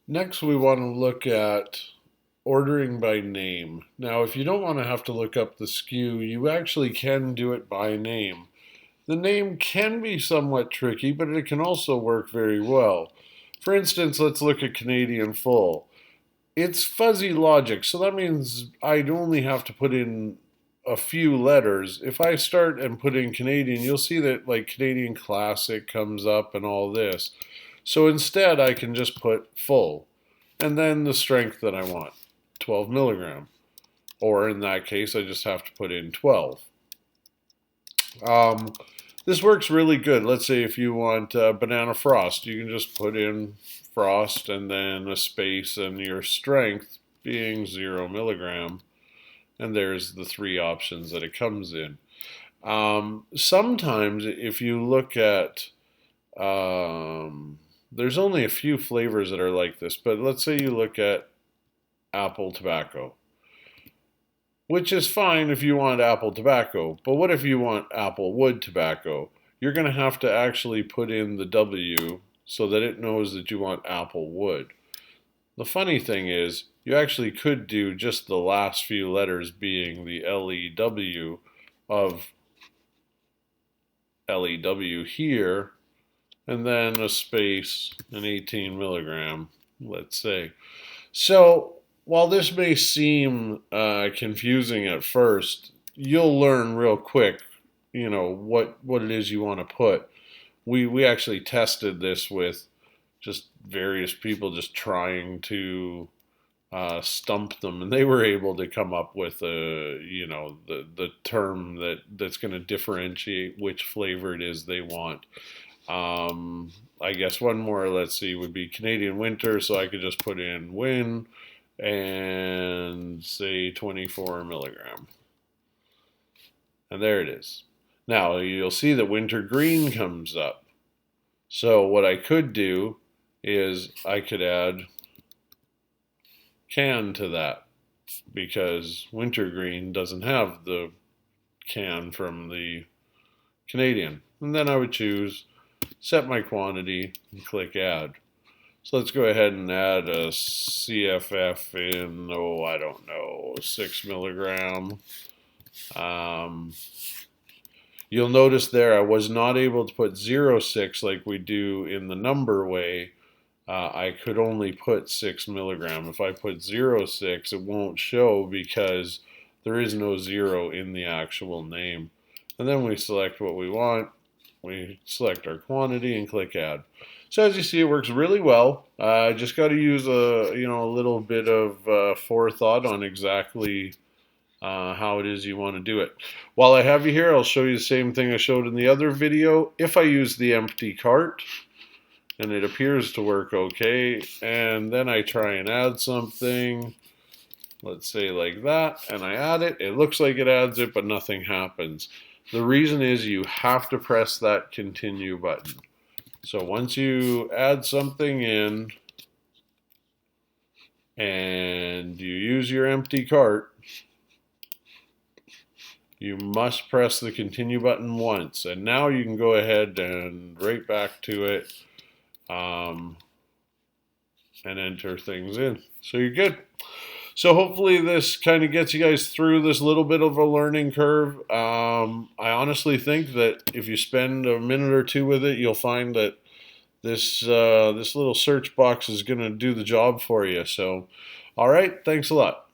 Next, we want to look at ordering by name. Now, if you don't want to have to look up the SKU, you actually can do it by name. The name can be somewhat tricky, but it can also work very well. For instance, let's look at Canadian Full. It's fuzzy logic, so that means I'd only have to put in a few letters. If I start and put in Canadian, you'll see that like Canadian Classic comes up and all this. So instead, I can just put full and then the strength that I want, 12 milligram. Or in that case, I just have to put in 12. Um, this works really good. Let's say if you want banana frost, you can just put in frost and then a space and your strength being 0 milligram. And there's the three options that it comes in. Sometimes if you look at, there's only a few flavors that are like this, but let's say you look at apple tobacco, which is fine if you want apple tobacco. But what if you want apple wood tobacco? You're going to have to actually put in the W so that it knows that you want apple wood. The funny thing is, you actually could do just the last few letters being the LEW of LEW here, and then a space, an 18 milligram, let's say. So while this may seem confusing at first, you'll learn real quick, what it is you want to put. We actually tested this with just various people just trying to stump them, and they were able to come up with the term that's going to differentiate which flavor it is they want. I guess one more, let's see, would be Canadian Winter, so I could just put in Win and say 24 milligram. And there it is. Now you'll see that Wintergreen comes up. So what I could do is I could add can to that because Wintergreen doesn't have the can from the Canadian. And then I would choose set my quantity and click add. So let's go ahead and add a CFF in, I don't know, 6 milligram. You'll notice there I was not able to put 0.6 like we do in the number way. I could only put 6 milligram. If I put 0.6, it won't show because there is no 0 in the actual name. And then we select what we want. We select our quantity and click add. So as you see, it works really well. Just got to use a little bit of forethought on exactly how it is you want to do it. While I have you here, I'll show you the same thing I showed in the other video. If I use the empty cart, and it appears to work okay, and then I try and add something, let's say like that, and I add it, it looks like it adds it, but nothing happens. The reason is you have to press that continue button. So once you add something in and you use your empty cart, you must press the continue button once, and now you can go ahead and right back to it and enter things in. So you're good. So hopefully this kind of gets you guys through this little bit of a learning curve. I honestly think that if you spend a minute or two with it, you'll find that this little search box is going to do the job for you. So, all right, thanks a lot.